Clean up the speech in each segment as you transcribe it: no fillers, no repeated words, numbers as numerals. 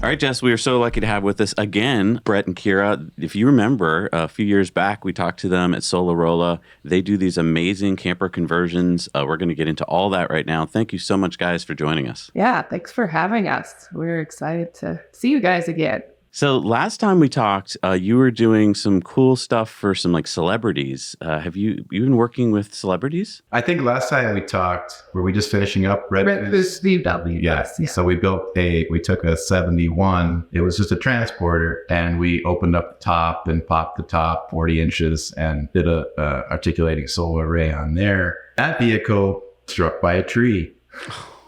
All right, Jess, we are so lucky to have with us again Brett and Kira. If you remember, a few years back, we talked to them at Solarrolla. They do these amazing camper conversions. We're going to get into all that right now. Thank you so much, guys, for joining us. Yeah, thanks for having us. We're excited to see you guys again. So last time we talked, you were doing some cool stuff for some like celebrities. Have you been working with celebrities? I think last time we talked, were we just finishing up Redfoo's VW? Yes. Yeah. So we took a 71. It was just a transporter, and we opened up the top and popped the top 40 inches and did a articulating solar array on there. That vehicle struck by a tree.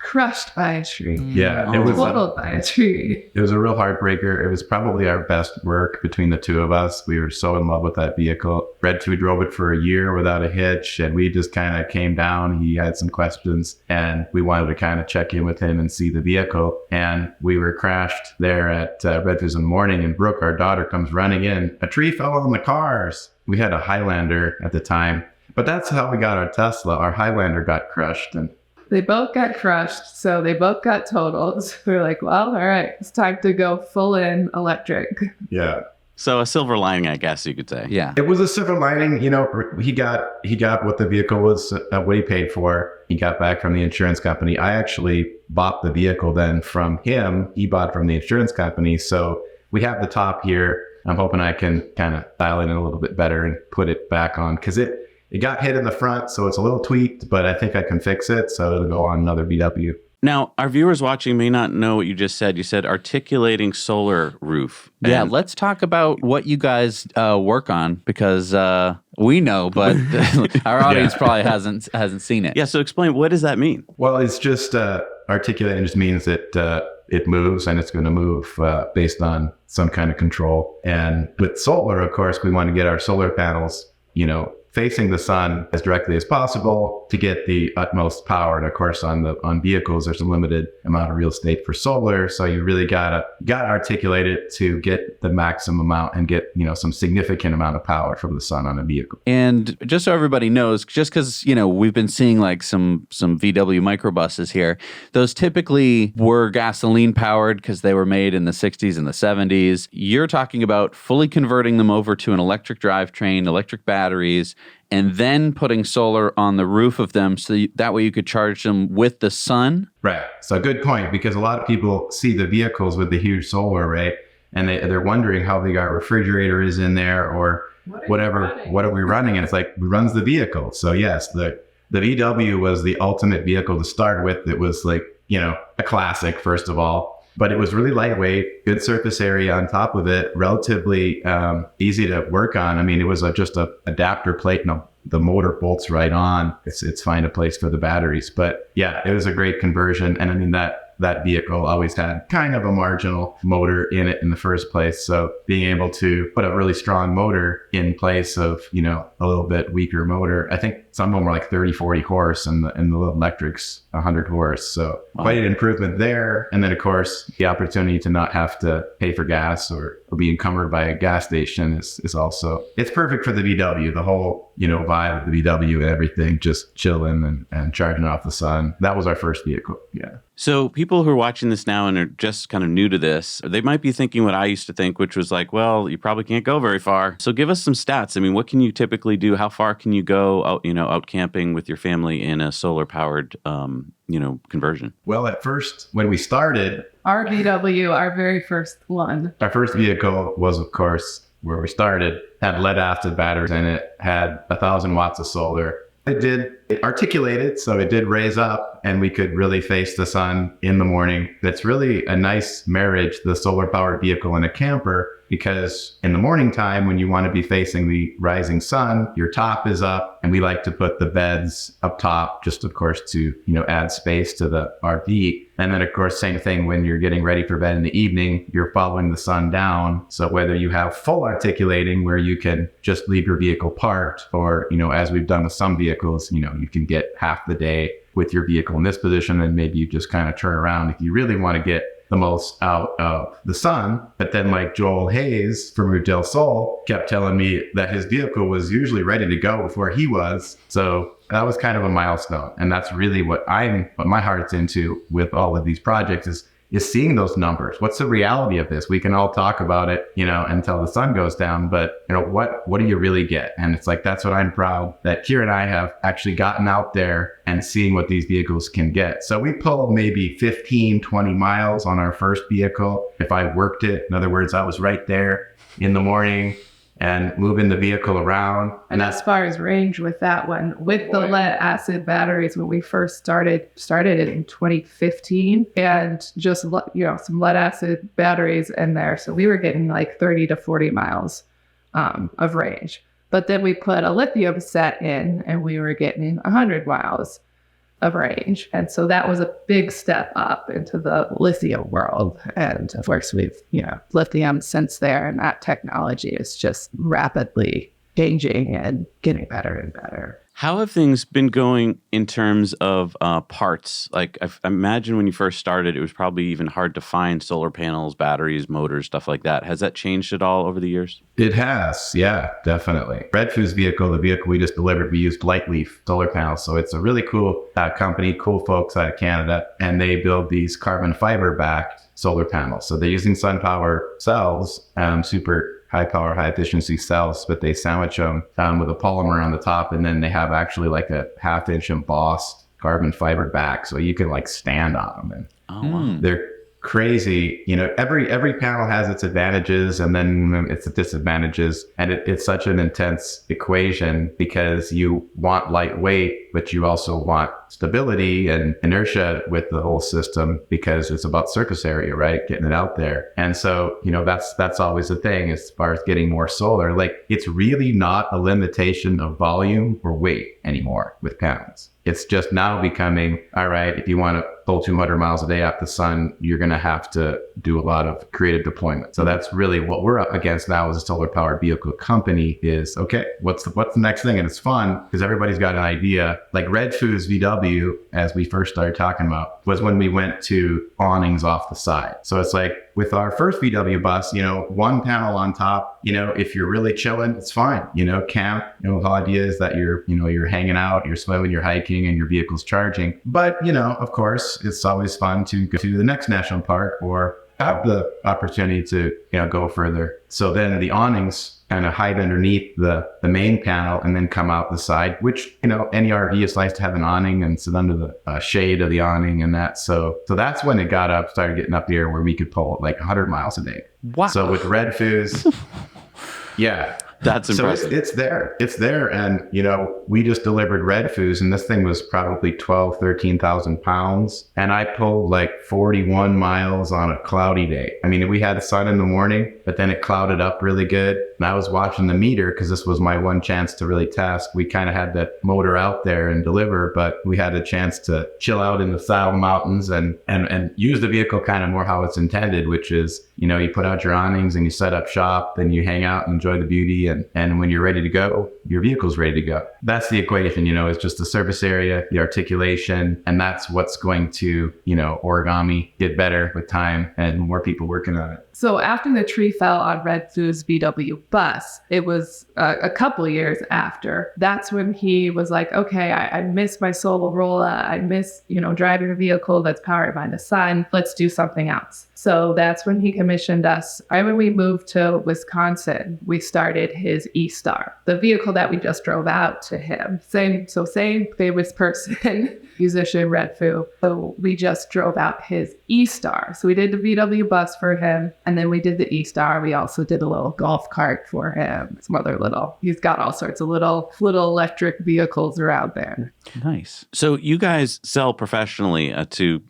Crushed by a tree. Yeah, it was totaled by a tree. It was a real heartbreaker. It was probably our best work between the two of us. We were so in love with that vehicle. Redfoo drove it for a year without a hitch, and we just kind of came down. He had some questions, and we wanted to kind of check in with him and see the vehicle. And we were crashed there at Redfoo's in the morning, and Brooke, our daughter, comes running in. A tree fell on the cars. We had a Highlander at the time, but that's how we got our Tesla. Our Highlander got crushed, and they both got crushed, so they both got totaled. So we were like, well, all right, it's time to go full in electric. Yeah. So a silver lining, I guess you could say. Yeah. It was a silver lining. You know, he got what the vehicle was, what he paid for. He got back from the insurance company. I actually bought the vehicle then from him. He bought from the insurance company. So we have the top here. I'm hoping I can kind of dial it in a little bit better and put it back on, because it got hit in the front, so it's a little tweaked, but I think I can fix it, so it'll go on another VW. Now, our viewers watching may not know what you just said. You said articulating solar roof. Yeah, let's talk about what you guys work on, because we know, but our audience probably hasn't seen it. Yeah, so explain, what does that mean? Well, it's just articulating just means that it moves, and it's going to move based on some kind of control. And with solar, of course, we want to get our solar panels, facing the sun as directly as possible to get the utmost power. And of course, on vehicles, there's a limited amount of real estate for solar, so you really gotta articulate it to get the maximum amount and get some significant amount of power from the sun on a vehicle. And just so everybody knows, just because we've been seeing like some VW microbuses here, those typically were gasoline powered because they were made in the 60s and the 70s. You're talking about fully converting them over to an electric drivetrain, electric batteries, and then putting solar on the roof of them, so that way you could charge them with the sun. Right. So good point, because a lot of people see the vehicles with the huge solar array, and they're wondering how big our refrigerator is in there, or whatever. What are we running? And it's like, we runs the vehicle. So yes, the VW was the ultimate vehicle to start with. It was like, a classic, first of all. But it was really lightweight, good surface area on top of it, relatively easy to work on. I mean, it was just a adapter plate, and the motor bolts right on. It's find a place for the batteries. But yeah, it was a great conversion. And I mean, that vehicle always had kind of a marginal motor in it in the first place. So being able to put a really strong motor in place of, a little bit weaker motor. I think some of them were like 30, 40 horse, and the little electric's 100 horse. So quite an improvement there. And then of course, the opportunity to not have to pay for gas or be encumbered by a gas station is also, it's perfect for the VW, the whole, vibe of the VW and everything, just chilling and charging off the sun. That was our first vehicle. Yeah. So people who are watching this now and are just kind of new to this, they might be thinking what I used to think, which was like, well, you probably can't go very far. So give us some stats. I mean, what can you typically do? How far can you go out camping with your family in a solar powered, conversion? Well, at first, when we started, our VW, our very first one. Our first vehicle was, of course, where we started, had lead acid batteries in it, had 1,000 watts of solar. It articulated, so it did raise up, and we could really face the sun in the morning. That's really a nice marriage, the solar powered vehicle and a camper, because in the morning time, when you want to be facing the rising sun, your top is up, and we like to put the beds up top, just of course to, add space to the RV. And then of course, same thing when you're getting ready for bed in the evening, you're following the sun down. So whether you have full articulating where you can just leave your vehicle parked, or, as we've done with some vehicles, you can get half the day with your vehicle in this position, and maybe you just kind of turn around if you really want to get the most out of the sun. But then like Joel Hayes from Route Del Sol kept telling me that his vehicle was usually ready to go before he was. So that was kind of a milestone. And that's really what my heart's into with all of these projects, is is seeing those numbers. What's the reality of this? We can all talk about it, until the sun goes down, but what do you really get? And it's like, that's what I'm proud that Kira and I have actually gotten out there and seeing what these vehicles can get. So we pull maybe 15, 20 miles on our first vehicle. If I worked it, in other words, I was right there in the morning and moving the vehicle around. And as far as range with that one, with the lead acid batteries, when we first started it in 2015, and just, some lead acid batteries in there. So we were getting like 30 to 40 miles of range. But then we put a lithium set in and we were getting 100 miles of range. And so that was a big step up into the lithium world. And of course, we've, lithium since there, and that technology is just rapidly changing and getting better and better. How have things been going in terms of parts? Like, I imagine when you first started, it was probably even hard to find solar panels, batteries, motors, stuff like that. Has that changed at all over the years? It has, yeah, definitely. Redfoo's vehicle, the vehicle we just delivered, we used Lightleaf solar panels. So it's a really cool company, cool folks out of Canada, and they build these carbon fiber backed solar panels. So they're using SunPower cells, super high power, high efficiency cells, but they sandwich them with a polymer on the top, and then they have actually like a 1/2 inch embossed carbon fiber back, so you can like stand on them. And they're crazy. Every panel has its advantages and then its disadvantages, and it's such an intense equation because you want lightweight, but you also want stability and inertia with the whole system because it's about surface area, right? Getting it out there. And so, that's always the thing as far as getting more solar. Like, it's really not a limitation of volume or weight anymore with panels. It's just now becoming, all right, if you want to pull 200 miles a day off the sun, you're going to have to do a lot of creative deployment. So that's really what we're up against now as a solar powered vehicle company is, okay, what's the next thing? And it's fun because everybody's got an idea. Like Redfoo's VW, as we first started talking about, was when we went to awnings off the side. So it's like with our first VW bus, one panel on top, if you're really chilling, it's fine. Camp, the whole idea is that you're hanging out, you're swimming, you're hiking, and your vehicle's charging. But, of course, it's always fun to go to the next national park or have the opportunity to, go further. So then the awnings kind of hide underneath the main panel and then come out the side, which, any RV is nice to have an awning and sit under the shade of the awning and that. So that's when it started getting up there where we could pull like 100 miles a day. Wow. So with Redfoo's, yeah. That's impressive. So it's there. And, we just delivered Redfoo's and this thing was probably 13,000 pounds. And I pulled like 41 miles on a cloudy day. I mean, we had the sun in the morning, but then it clouded up really good. And I was watching the meter because this was my one chance to really test. We kind of had that motor out there and deliver, but we had a chance to chill out in the Saddle Mountains and use the vehicle kind of more how it's intended, which is, you put out your awnings and you set up shop, then you hang out and enjoy the beauty. And when you're ready to go, your vehicle's ready to go. That's the equation, it's just the surface area, the articulation, and that's what's going to, origami get better with time and more people working on it. So after the tree fell on Redfoo's VW bus, it was a couple of years after. That's when he was like, okay, I miss my Solarrolla. I miss, driving a vehicle that's powered by the sun. Let's do something else. So that's when he commissioned us. Right when we moved to Wisconsin, we started his E-Star, the vehicle that we just drove out to him. Same famous person, musician Redfoo. So we just drove out his E-Star. So we did the VW bus for him, and then we did the E-Star. We also did a little golf cart for him. Some other he's got all sorts of little electric vehicles around there. Nice. So you guys sell professionally to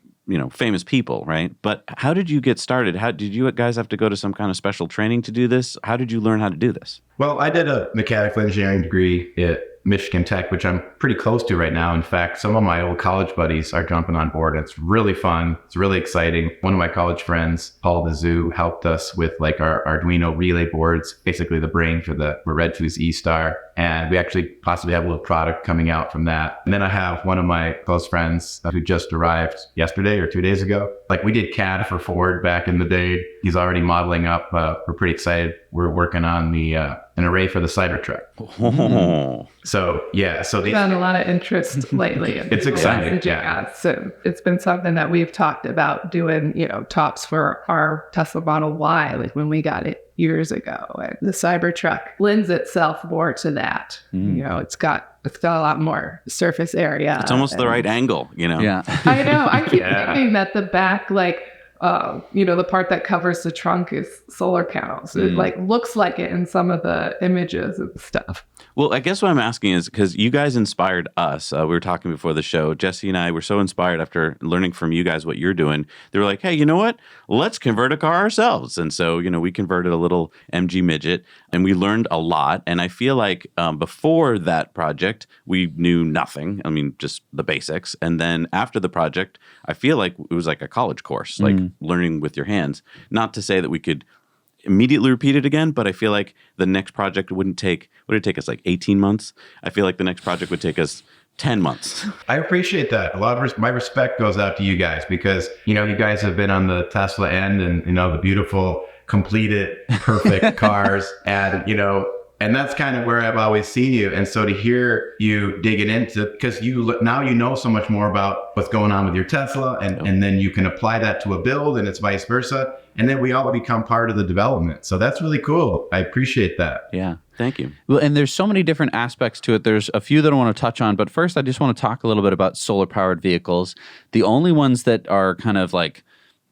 famous people, right? But how did you get started? How did you guys have to go to some kind of special training to do this? How did you learn how to do this? Well, I did a mechanical engineering degree at Michigan Tech, which I'm pretty close to right now. In fact, some of my old college buddies are jumping on board. It's really fun. It's really exciting. One of my college friends, Paul DeZoo, helped us with like our Arduino relay boards, basically the brain for Redfoo's E-Star. And we actually possibly have a little product coming out from that. And then I have one of my close friends who just arrived yesterday or 2 days ago. Like we did CAD for Ford back in the day. He's already modeling up. We're pretty excited. We're working on an array for the Cybertruck. Oh. So yeah, so We've had a lot of interest lately. It's exciting. Messaging us. So it's been something that we've talked about doing, tops for our Tesla Model Y, like when we got it years ago. And the Cybertruck lends itself more to that. It's got a lot more surface area. It's almost the right angle, Yeah. I know. I keep thinking that the back, the part that covers the trunk is solar panels. It looks like it in some of the images and stuff. Well, I guess what I'm asking is because you guys inspired us. We were talking before the show. Jesse and I were so inspired after learning from you guys what you're doing. They were like, hey, you know what? Let's convert a car ourselves. And so, we converted a little MG Midget and we learned a lot. And I feel like before that project, we knew nothing. I mean, just the basics. And then after the project, I feel like it was like a college course, like learning with your hands. Not to say that we could immediately repeat it again, but I feel like the next project would it take us like 18 months? I feel like the next project would take us 10 months. I appreciate that. A lot of my respect goes out to you guys because, you guys have been on the Tesla end and, the beautiful, completed, perfect cars. And that's kind of where I've always seen you. And so to hear you digging into, because now you know so much more about what's going on with your Tesla and then you can apply that to a build and it's vice versa. And then we all become part of the development. So that's really cool. I appreciate that. Yeah. Thank you. Well, and there's so many different aspects to it. There's a few that I want to touch on, but first I just want to talk a little bit about solar powered vehicles. The only ones that are kind of like,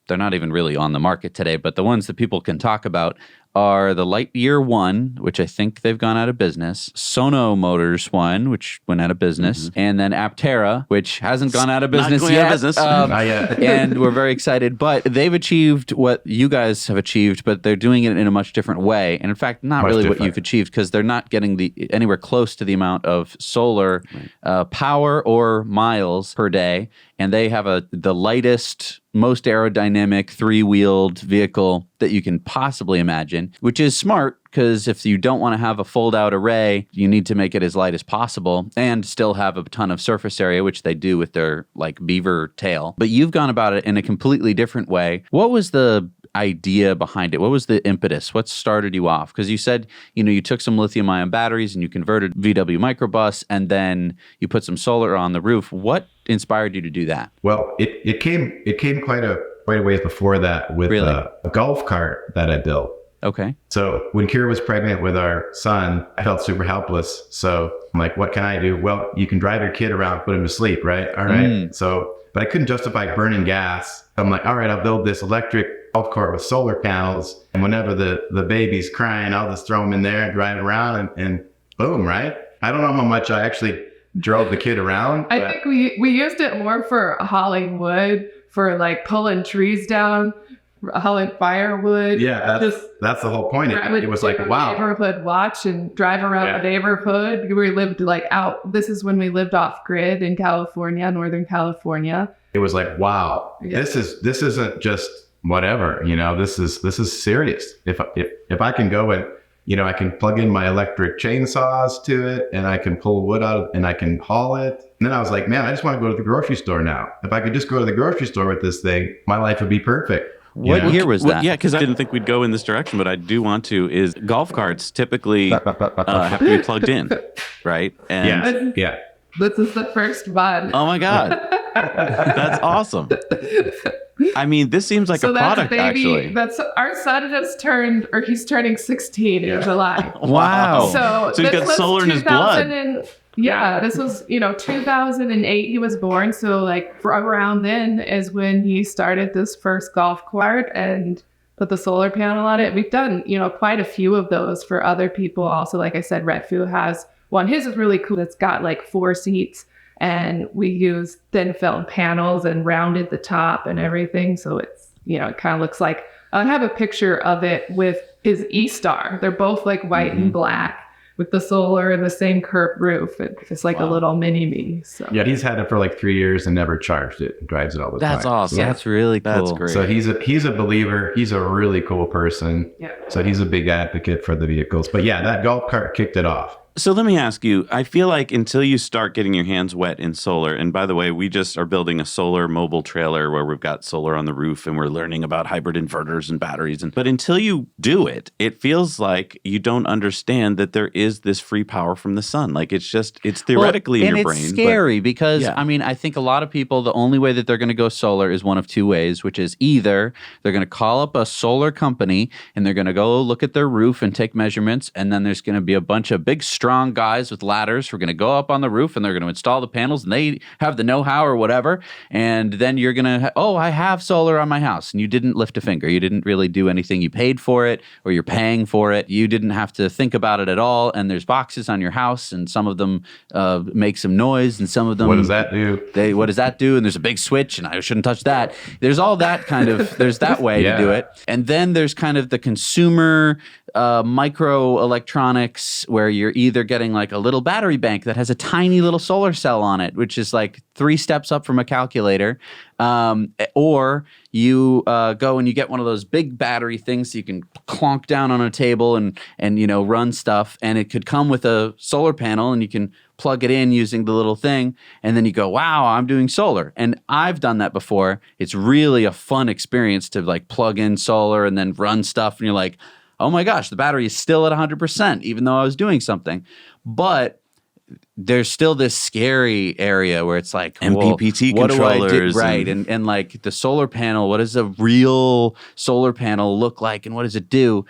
they're not even really on the market today, but the ones that people can talk about are the Lightyear one, which I think they've gone out of business, Sono Motors one, which went out of business, and then Aptera, which hasn't gone out of business Not going yet. out of business. Not yet. And we're very excited, but they've achieved what you guys have achieved, but they're doing it in a much different way. And in fact, not Much really what different. you've achieved because they're not getting anywhere close to the amount of solar power or miles per day. And they have the lightest, most aerodynamic, three-wheeled vehicle that you can possibly imagine, which is smart because if you don't want to have a fold-out array, you need to make it as light as possible and still have a ton of surface area, which they do with their beaver tail. But you've gone about it in a completely different way. What was the idea behind it? What was the impetus? What started you off? Because you said, you took some lithium-ion batteries and you converted VW microbus and then you put some solar on the roof. What inspired you to do that? Well, it came quite a ways before that with a golf cart that I built. Okay. So when Kira was pregnant with our son, I felt super helpless. So I'm like, what can I do? Well, you can drive your kid around, put him to sleep, right? All right. But I couldn't justify burning gas. I'm like, all right, I'll build this electric golf cart with solar panels. And whenever the baby's crying, I'll just throw him in there and drive around and boom, right? I don't know how much I actually drove the kid around. I think we used it more for hauling wood, for pulling trees down, hauling firewood. Yeah, that's the whole point. It was like, wow. Neighborhood watch and drive around the neighborhood. We lived out. This is when we lived off grid in California, Northern California. It was like, wow, this isn't just whatever, this is serious. If I can go and, I can plug in my electric chainsaws to it and I can pull wood out and I can haul it. And then I was like, man, I just want to go to the grocery store now. If I could just go to the grocery store with this thing, my life would be perfect. What year was that? Yeah, because I didn't think we'd go in this direction, but I do want to. Is golf carts typically have to be plugged in, right? And Yeah. This is the first one. Oh my God, that's awesome. I mean, this seems like a product, actually. That's our son he's turning 16 in July. Wow. So he's got solar in his blood. This was 2008 he was born. So around then is when he started this first golf cart and put the solar panel on it. We've done quite a few of those for other people. Also, like I said, Redfoo has one. His is really cool. It's got 4 seats. And we used thin film panels and rounded the top and everything. So it's, it kind of looks like, I have a picture of it with his E-Star. They're both white and black with the solar and the same curved roof. It's a little mini-me. So. Yeah, he's had it for 3 years and never charged it and drives it all the time. That's awesome. That's really cool. That's great. So he's a believer. He's a really cool person. Yeah. So he's a big advocate for the vehicles. But yeah, that golf cart kicked it off. So let me ask you, I feel like until you start getting your hands wet in solar, and by the way, we just are building a solar mobile trailer where we've got solar on the roof and we're learning about hybrid inverters and batteries. But until you do it, it feels like you don't understand that there is this free power from the sun. Like it's theoretically in your brain. And it's scary because, yeah. I mean, I think a lot of people, the only way that they're going to go solar is one of two ways, which is either they're going to call up a solar company and they're going to go look at their roof and take measurements, and then there's going to be a bunch of big, strong guys with ladders who are going to go up on the roof and they're going to install the panels, and they have the know-how or whatever, and then you're going to, I have solar on my house, and you didn't lift a finger. You didn't really do anything. You paid for it, or you're paying for it. You didn't have to think about it at all, and there's boxes on your house, and some of them make some noise, and some of them... What does that do? What does that do? And there's a big switch, and I shouldn't touch that. There's all that kind of... There's that way to do it. And then there's kind of the consumer microelectronics, where you're either getting like a little battery bank that has a tiny little solar cell on it, which is like 3 steps up from a calculator, or you go and you get one of those big battery things so you can clonk down on a table and run stuff, and it could come with a solar panel and you can plug it in using the little thing, and then you go, wow, I'm doing solar. And I've done that before. It's really a fun experience to like plug in solar and then run stuff, and you're like, oh my gosh, the battery is still at 100%, even though I was doing something. But there's still this scary area where it's like, MPPT what controllers. do I do? Right. And like the solar panel, what does a real solar panel look like, and what does it do?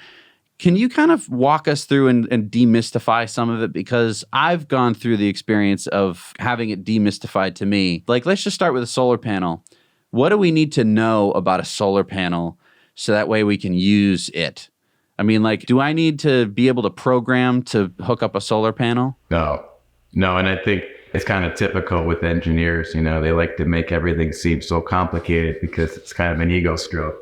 Can you kind of walk us through and demystify some of it? Because I've gone through the experience of having it demystified to me. Like, let's just start with a solar panel. What do we need to know about a solar panel so that way we can use it? I mean, like, do I need to be able to program to hook up a solar panel? No. And I think it's kind of typical with engineers. They like to make everything seem so complicated because it's kind of an ego stroke.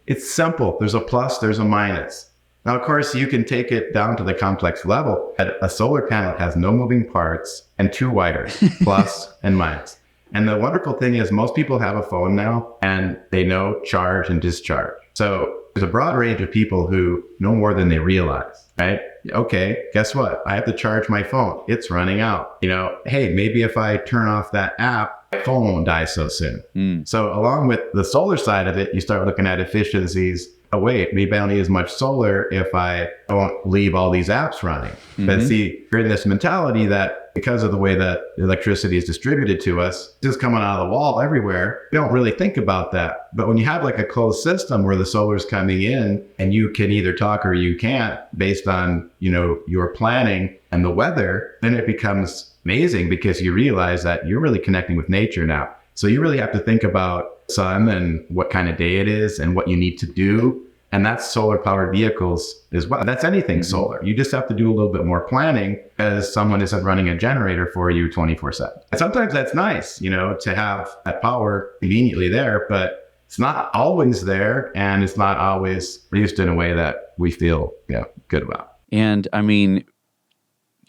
It's simple. There's a plus, there's a minus. Now, of course, you can take it down to the complex level. A solar panel has no moving parts and 2 wires, plus and minus. And the wonderful thing is most people have a phone now and they know charge and discharge. So there's a broad range of people who know more than they realize, right? Okay, guess what? I have to charge my phone. It's running out. Hey, maybe if I turn off that app, my phone won't die so soon. So along with the solar side of it, you start looking at efficiencies. Oh, wait, maybe I don't need as much solar if I don't leave all these apps running. But see, you're in this mentality that because of the way that electricity is distributed to us, it's just coming out of the wall everywhere. You don't really think about that. But when you have like a closed system where the solar's coming in and you can either talk or you can't based on, your planning and the weather, then it becomes amazing because you realize that you're really connecting with nature now. So you really have to think about sun and what kind of day it is and what you need to do. And that's solar powered vehicles as well. That's anything solar. You just have to do a little bit more planning as someone isn't running a generator for you 24/7. And sometimes that's nice, to have that power conveniently there, but it's not always there, and it's not always used in a way that we feel good about. And I mean,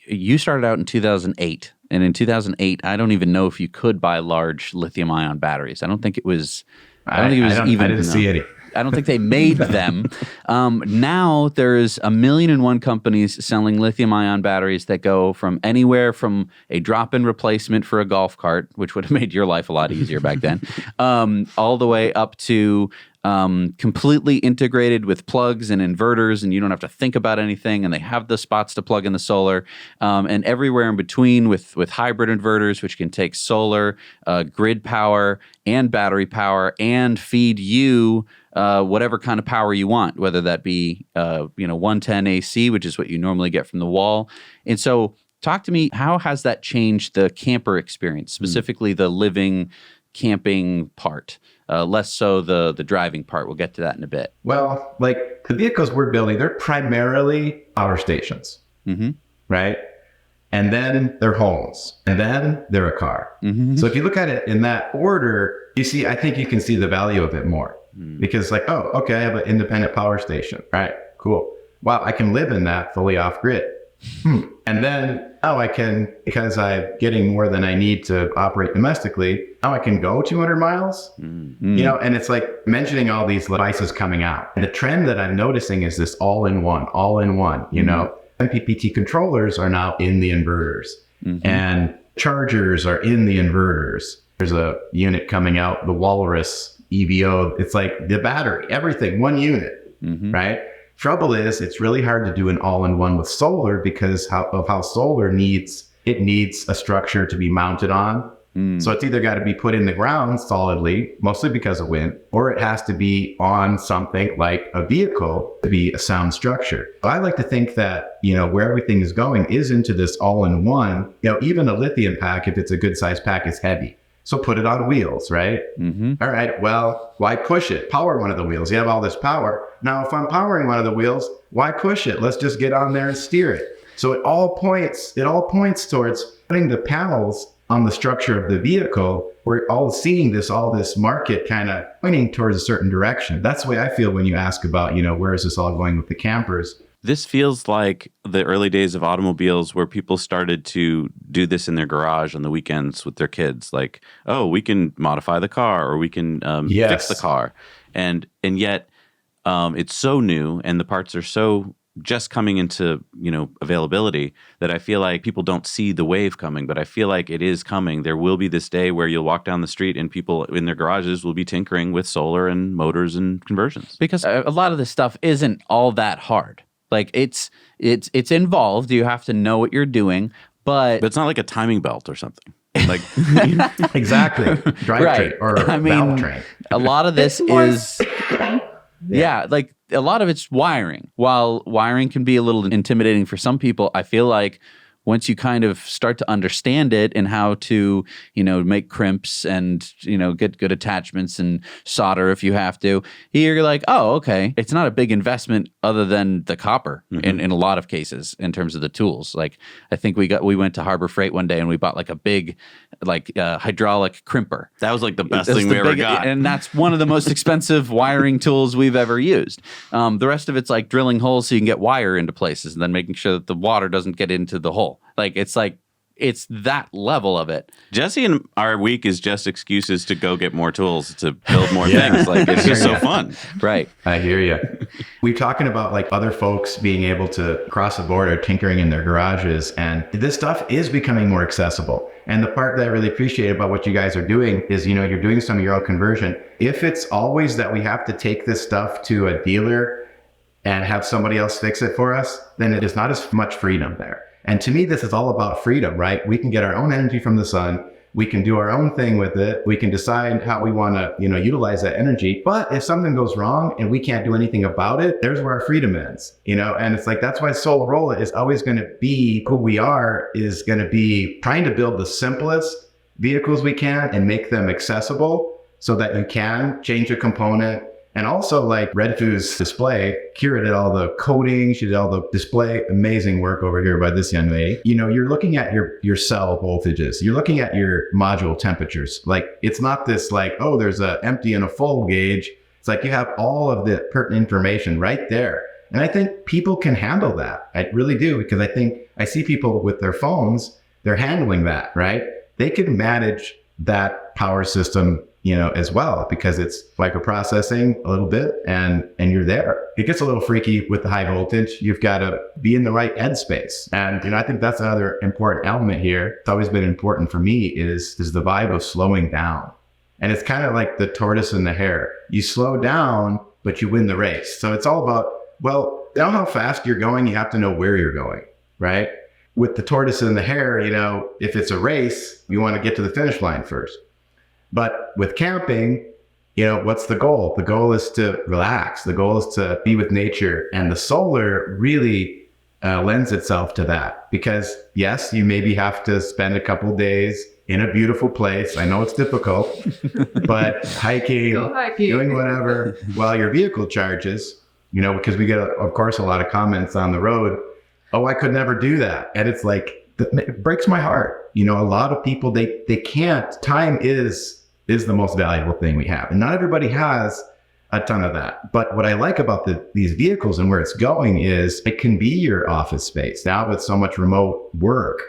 you started out in 2008. And in 2008, I don't even know if you could buy large lithium ion batteries. I don't think it was. I didn't see any. I don't think they made them. Now there's 1,000,001 companies selling lithium ion batteries that go from anywhere from a drop-in replacement for a golf cart, which would have made your life a lot easier back then, all the way up to completely integrated with plugs and inverters, and you don't have to think about anything, and they have the spots to plug in the solar, and everywhere in between with hybrid inverters, which can take solar, grid power, and battery power, and feed you whatever kind of power you want, whether that be 110 AC, which is what you normally get from the wall. And so talk to me, how has that changed the camper experience, specifically the living camping part? Less so the driving part. We'll get to that in a bit. Well, like the vehicles we're building, they're primarily power stations, right? And then they're homes, and then they're a car. So if you look at it in that order, I think you can see the value of it more. Because like, oh, okay, I have an independent power station. Right, cool. Wow, I can live in that fully off grid. And then, I can, because I'm getting more than I need to operate domestically, I can go 200 miles, and it's like mentioning all these devices coming out. And the trend that I'm noticing is this all-in-one, MPPT controllers are now in the inverters, and chargers are in the inverters. There's a unit coming out, the Walrus EVO. It's like the battery, everything, one unit, right? Trouble is, it's really hard to do an all-in-one with solar because of how solar needs a structure to be mounted on. So it's either got to be put in the ground solidly, mostly because of wind, or it has to be on something like a vehicle to be a sound structure. I like to think that, where everything is going is into this all-in-one. Even a lithium pack, if it's a good size pack, is heavy. So put it on wheels, right? All right, well, why push it? Power one of the wheels. You have all this power. Now, if I'm powering one of the wheels, why push it? Let's just get on there and steer it. So it all points towards putting the panels on the structure of the vehicle. We're all seeing all this market kind of pointing towards a certain direction. That's the way I feel when you ask about, where is this all going with the campers? This feels like the early days of automobiles where people started to do this in their garage on the weekends with their kids. Like, oh, we can modify the car, or we can fix the car. And yet it's so new and the parts are so just coming into, availability that I feel like people don't see the wave coming, but I feel like it is coming. There will be this day where you'll walk down the street and people in their garages will be tinkering with solar and motors and conversions. Because a lot of this stuff isn't all that hard. Like it's involved. You have to know what you're doing, but it's not like a timing belt or something. Like exactly. Drivetrain or valve train. A lot of this is like a lot of it's wiring. While wiring can be a little intimidating for some people, I feel like once you kind of start to understand it and how to, make crimps and, get good attachments and solder if you have to, you're like, oh, okay. It's not a big investment other than the copper in a lot of cases in terms of the tools. Like I think we went to Harbor Freight one day and we bought like a big hydraulic crimper. That was like the best thing we ever got. And that's one of the most expensive wiring tools we've ever used. The rest of it's like drilling holes so you can get wire into places and then making sure that the water doesn't get into the hole. It's that level of it. Jesse and our week is just excuses to go get more tools to build more things. Like it's just so fun. Right. I hear you. We're talking about like other folks being able to cross the border, tinkering in their garages, and this stuff is becoming more accessible. And the part that I really appreciate about what you guys are doing is, you're doing some of your own conversion. If it's always that we have to take this stuff to a dealer and have somebody else fix it for us, then it is not as much freedom there. And to me, this is all about freedom, right? We can get our own energy from the sun. We can do our own thing with it. We can decide how we want to, utilize that energy. But if something goes wrong and we can't do anything about it, there's where our freedom ends, and it's like, that's why Solarrolla is always going to be who we are, is going to be trying to build the simplest vehicles we can and make them accessible so that you can change a component. And also like Redfoo's display, Kira did all the coding, she did all the display, amazing work over here by this young lady. You're looking at your cell voltages, you're looking at your module temperatures. Like it's not this like, oh, there's a empty and a full gauge. It's like you have all of the pertinent information right there. And I think people can handle that. I really do, because I think I see people with their phones, they're handling that, right? They can manage that power system as well, because it's microprocessing a little bit and you're there. It gets a little freaky with the high voltage. You've got to be in the right headspace. And, I think that's another important element here. It's always been important for me is the vibe of slowing down. And it's kind of like the tortoise and the hare. You slow down, but you win the race. So it's all about, well, know how fast you're going, you have to know where you're going, right? With the tortoise and the hare, if it's a race, you want to get to the finish line first. But with camping, what's the goal? The goal is to relax. The goal is to be with nature. And the solar really lends itself to that, because yes, you maybe have to spend a couple of days in a beautiful place. I know it's difficult, but hiking, doing whatever while your vehicle charges, because we get, of course, a lot of comments on the road. Oh, I could never do that. And it's like, it breaks my heart. A lot of people, they can't. Time is the most valuable thing we have. And not everybody has a ton of that. But what I like about these vehicles and where it's going is it can be your office space. Now with so much remote work,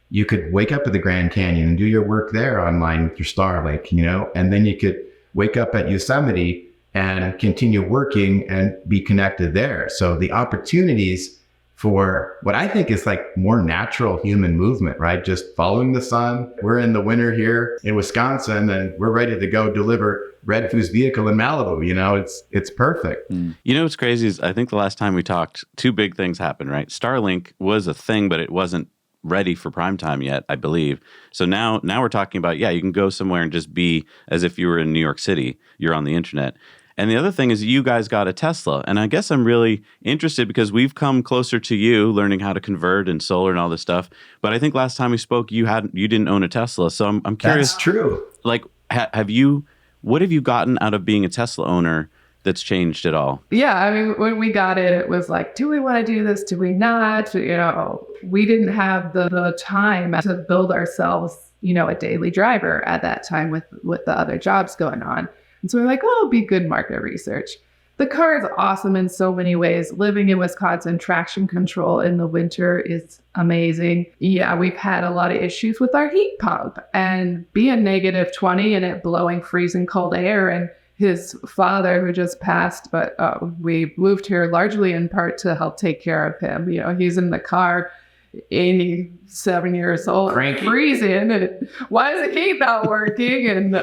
you could wake up at the Grand Canyon and do your work there online with your Starlink, and then you could wake up at Yosemite and continue working and be connected there. So the opportunities for what I think is like more natural human movement, right? Just following the sun. We're in the winter here in Wisconsin and we're ready to go deliver Redfoo's vehicle in Malibu. You know, it's perfect. You know what's crazy is I think the last time we talked, two big things happened, right? Starlink was a thing, but it wasn't ready for prime time yet, I believe. So now we're talking about, yeah, you can go somewhere and just be as if you were in New York City. You're on the internet. And the other thing is you guys got a Tesla. And I guess I'm really interested because we've come closer to you learning how to convert and solar and all this stuff. But I think last time we spoke, you didn't own a Tesla. So I'm curious. That's true. Like, what have you gotten out of being a Tesla owner that's changed at all? Yeah, I mean, when we got it was like, do we want to do this? Do we not? You know, we didn't have the time to build ourselves, you know, a daily driver at that time with the other jobs going on. And so we're like, oh, it'll be good market research. The car is awesome in so many ways. Living in Wisconsin, traction control in the winter is amazing. Yeah, we've had a lot of issues with our heat pump and being negative 20 and it blowing freezing cold air. And his father, who just passed, but we moved here largely in part to help take care of him. You know, he's in the car, 87 years old, Cranky. freezing, and why is the heat not working? And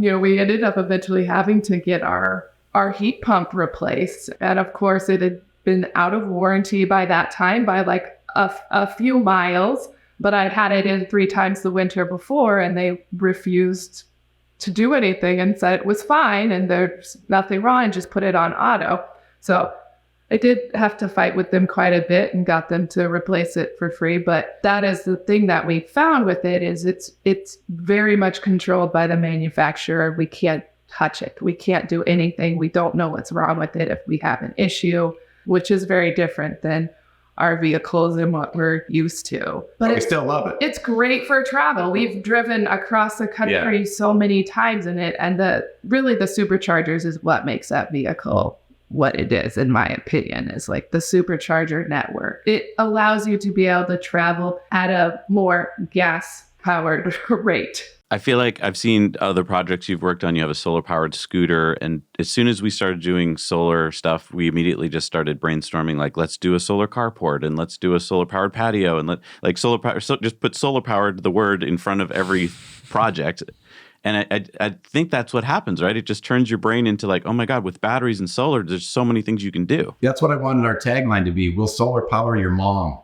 you know, we ended up eventually having to get our heat pump replaced, and of course, it had been out of warranty by that time by like a few miles. But I'd had it in 3 times the winter before, and they refused to do anything and said it was fine and there's nothing wrong, and just put it on auto. So I did have to fight with them quite a bit and got them to replace it for free. But that is the thing that we found with it is it's very much controlled by the manufacturer. We can't touch it. We can't do anything. We don't know what's wrong with it if we have an issue, which is very different than our vehicles and what we're used to. But we still love it. It's great for travel. We've driven across the country so many times in it. And the superchargers is what makes that vehicle what it is, in my opinion, is like the supercharger network. It allows you to be able to travel at a more gas-powered rate. I feel like I've seen other projects you've worked on. You have a solar-powered scooter. And as soon as we started doing solar stuff, we immediately just started brainstorming, like, let's do a solar carport and let's do a solar-powered patio. And just put solar-powered, the word, in front of every project. And I think that's what happens, right? It just turns your brain into like, oh my God, with batteries and solar, there's so many things you can do. That's what I wanted our tagline to be. We'll solar power your mom.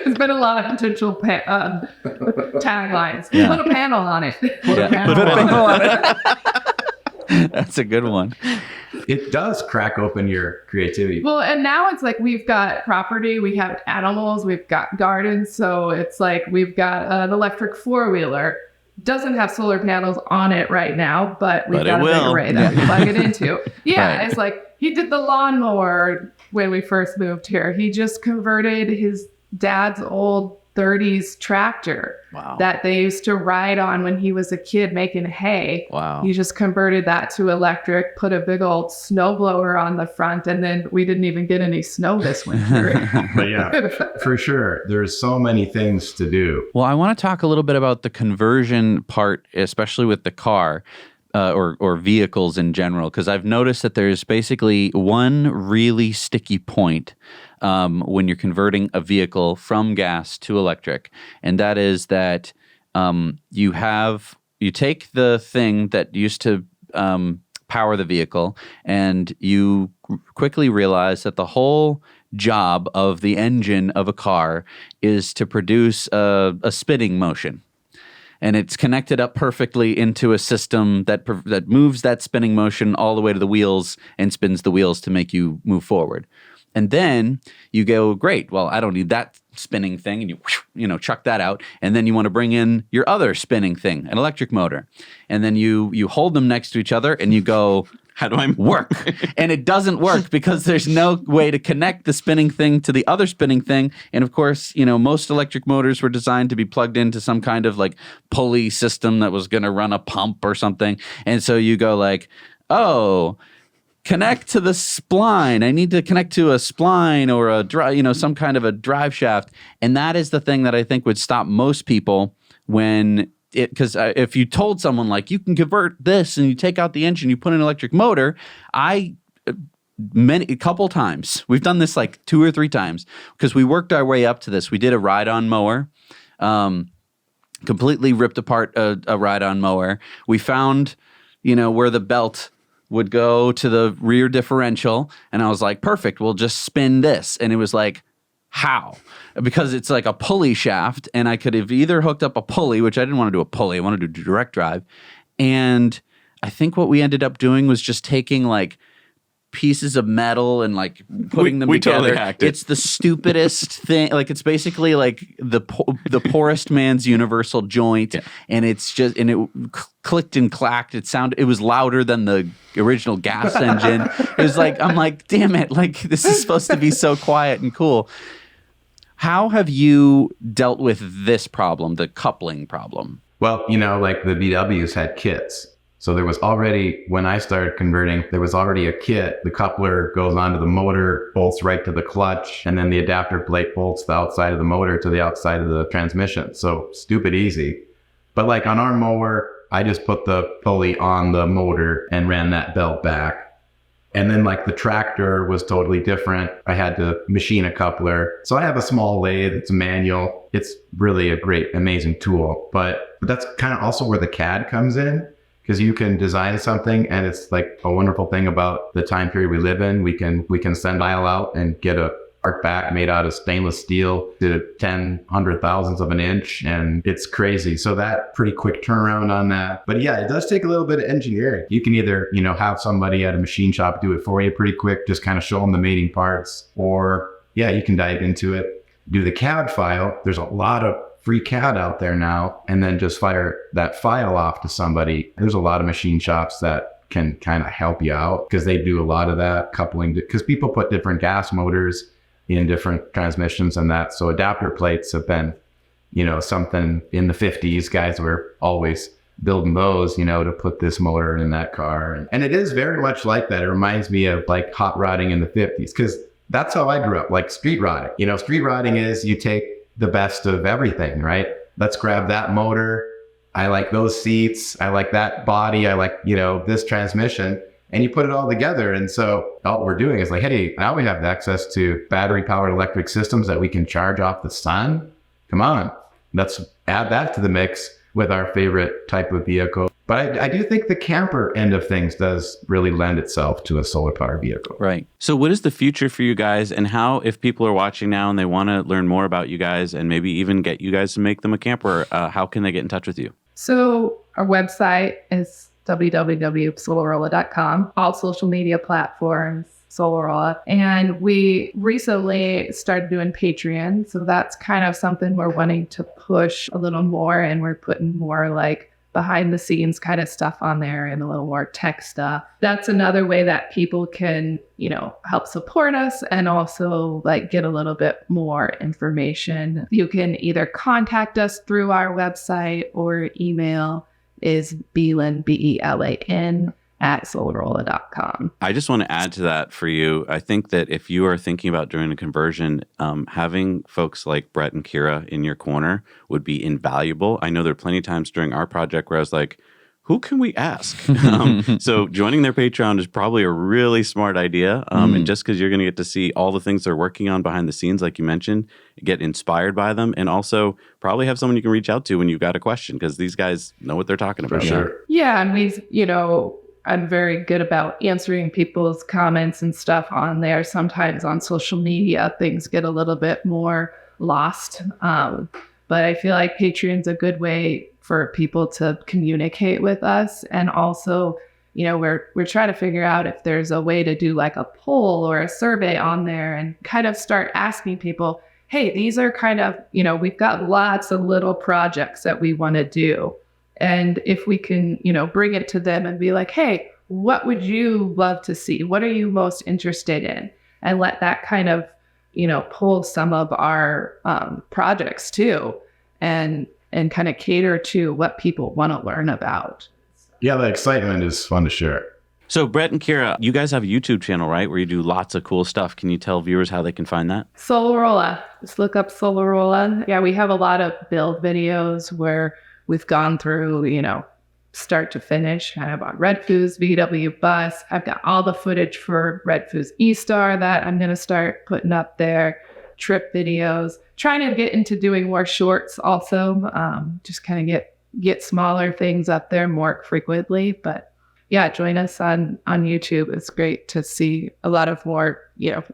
There's been a lot of potential taglines. Yeah. Put a panel on it. Put a panel on it. That's a good one. It does crack open your creativity. Well, and now it's like we've got property, we have animals, we've got gardens. So it's like we've got an electric 4-wheeler. Doesn't have solar panels on it right now, but we've got a big array that we plug it into. Yeah, right. It's like he did the lawnmower when we first moved here. He just converted his dad's old 30s tractor that they used to ride on when he was a kid making hay. Wow. He just converted that to electric, put a big old snowblower on the front, and then we didn't even get any snow this winter. But yeah, for sure. There's so many things to do. Well, I want to talk a little bit about the conversion part, especially with the car. Or vehicles in general, because I've noticed that there's basically one really sticky point when you're converting a vehicle from gas to electric, and that is that you take the thing that used to power the vehicle, and you quickly realize that the whole job of the engine of a car is to produce a spinning motion. And it's connected up perfectly into a system that moves that spinning motion all the way to the wheels and spins the wheels to make you move forward. And then you go, great, well, I don't need that spinning thing. And you chuck that out. And then you want to bring in your other spinning thing, an electric motor. And then you hold them next to each other and you go, how do I work? And it doesn't work because there's no way to connect the spinning thing to the other spinning thing. And of course, most electric motors were designed to be plugged into some kind of like pulley system that was going to run a pump or something. And so you go like, oh, connect to the spline. I need to connect to a spline or a some kind of a drive shaft. And that is the thing that I think would stop most people because if you told someone like you can convert this and you take out the engine, you put an electric motor, I a couple times. We've done this like 2 or 3 times because we worked our way up to this. We did a ride-on mower, completely ripped apart a ride-on mower. We found, where the belt would go to the rear differential, and I was like, perfect, we'll just spin this. And it was like, how? Because it's like a pulley shaft, and I could have either hooked up a pulley, which I didn't want to do a pulley, I wanted to do direct drive. And I think what we ended up doing was just taking like pieces of metal and like putting them together. Totally hacked it. It's the stupidest thing. Like it's basically like the poorest man's universal joint, and it's just it clicked and clacked. It was louder than the original gas engine. It was like, I'm like, damn it! Like this is supposed to be so quiet and cool. How have you dealt with this problem, the coupling problem? Well, like the VWs had kits. So there was already, when I started converting, there was already a kit. The coupler goes onto the motor, bolts right to the clutch, and then the adapter plate bolts the outside of the motor to the outside of the transmission. So stupid easy. But like on our mower, I just put the pulley on the motor and ran that belt back. And then like the tractor was totally different. I had to machine a coupler. So I have a small lathe, it's a manual. It's really a great, amazing tool. But that's kind of also where the CAD comes in. Because you can design something, and it's like a wonderful thing about the time period we live in. We can send dial out and get a part back made out of stainless steel to 100,000ths of an inch, and it's crazy. So that pretty quick turnaround on that. But yeah, it does take a little bit of engineering. You can either have somebody at a machine shop do it for you pretty quick, just kind of show them the mating parts, or yeah, you can dive into it, do the CAD file. There's a lot of free CAD out there now, and then just fire that file off to somebody. There's a lot of machine shops that can kind of help you out because they do a lot of that coupling, because people put different gas motors in different transmissions and that. So adapter plates have been, something in the 50s. Guys were always building those, to put this motor in that car. And it is very much like that. It reminds me of like hot rodding in the 50s, because that's how I grew up, like street rodding. Street rodding is you take the best of everything, right? Let's grab that motor. I like those seats. I like that body. I like, this transmission, and you put it all together. And so all we're doing is like, hey, now we have access to battery powered electric systems that we can charge off the sun. Come on, let's add that to the mix with our favorite type of vehicle. But I do think the camper end of things does really lend itself to a solar powered vehicle. Right. So what is the future for you guys, and how, if people are watching now and they want to learn more about you guys and maybe even get you guys to make them a camper, how can they get in touch with you? So our website is www.solarrolla.com. All social media platforms, Solarrolla. And we recently started doing Patreon. So that's kind of something we're wanting to push a little more, and we're putting more like behind the scenes kind of stuff on there and a little more tech stuff. That's another way that people can, help support us and also like get a little bit more information. You can either contact us through our website, or email is Belan, Belan, @solarrolla.com. I just want to add to that for you. I think that if you are thinking about doing a conversion, having folks like Brett and Kira in your corner would be invaluable. I know there are plenty of times during our project where I was like, who can we ask? So joining their Patreon is probably a really smart idea. And just because you're going to get to see all the things they're working on behind the scenes, like you mentioned, get inspired by them, and also probably have someone you can reach out to when you've got a question, because these guys know what they're talking about. For sure. Yeah, and I'm very good about answering people's comments and stuff on there. Sometimes on social media, things get a little bit more lost. But I feel like Patreon's a good way for people to communicate with us. And also, we're trying to figure out if there's a way to do like a poll or a survey on there and kind of start asking people, hey, these are kind of, we've got lots of little projects that we want to do. And if we can, bring it to them and be like, hey, what would you love to see? What are you most interested in? And let that kind of, pull some of our projects too, and kind of cater to what people want to learn about. Yeah, the excitement is fun to share. So Brett and Kira, you guys have a YouTube channel, right, where you do lots of cool stuff. Can you tell viewers how they can find that? Solarrolla. Just look up Solarrolla. Yeah, we have a lot of build videos where we've gone through, start to finish, kind of on Redfoo's VW bus. I've got all the footage for Redfoo's E-Star that I'm going to start putting up there, trip videos, trying to get into doing more shorts also, just kind of get smaller things up there more frequently. But yeah, join us on YouTube. It's great to see a lot of more,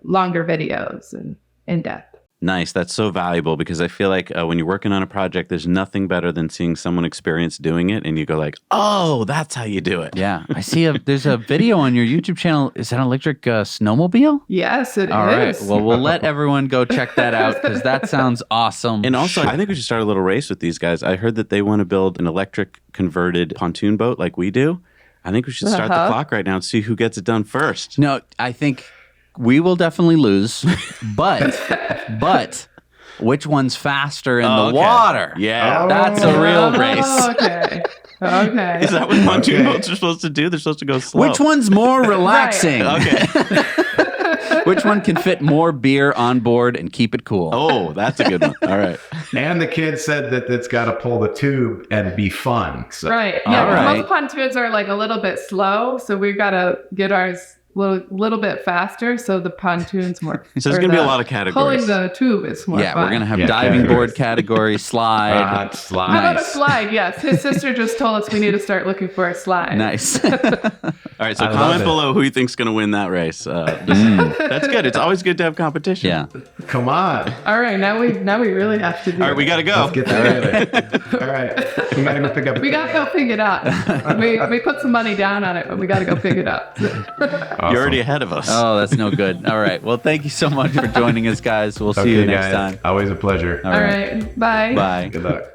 longer videos and in depth. Nice. That's so valuable because I feel like when you're working on a project, there's nothing better than seeing someone experience doing it and you go like, oh, that's how you do it. Yeah. I see there's a video on your YouTube channel. Is that an electric snowmobile? Yes, it is. All right. Well, we'll let everyone go check that out because that sounds awesome. And also, I think we should start a little race with these guys. I heard that they want to build an electric converted pontoon boat like we do. I think we should start the clock right now and see who gets it done first. No, I think we will definitely lose, but which one's faster in the water? Yeah. That's a real race. Okay. Is that what pontoon boats are supposed to do? They're supposed to go slow. Which one's more relaxing? Okay. Which one can fit more beer on board and keep it cool? Oh, that's a good one. All right. And the kid said that it's got to pull the tube and be fun. So. Right. Yeah. All right. Most pontoons are like a little bit slow, so we've got to get ours little bit faster, so the pontoon's more. So there's going to be a lot of categories. Pulling the tube is more fun. We're going to have diving board category, slide. Slide. How about a slide? Yes. His sister just told us we need to start looking for a slide. Nice. All right, so comment below who you think's going to win that race. That's good. It's always good to have competition. Yeah. Come on. All right, now we really have to do All right, we got to go. Let's get together. All right. We got to go pick up. We got to go pick it up. We put some money down on it, but we got to go pick it up. Awesome. You're already ahead of us. Oh, that's no good. All right. Well, thank you so much for joining us, guys. We'll see you next time. Always a pleasure. All right. Bye. Bye. Good luck.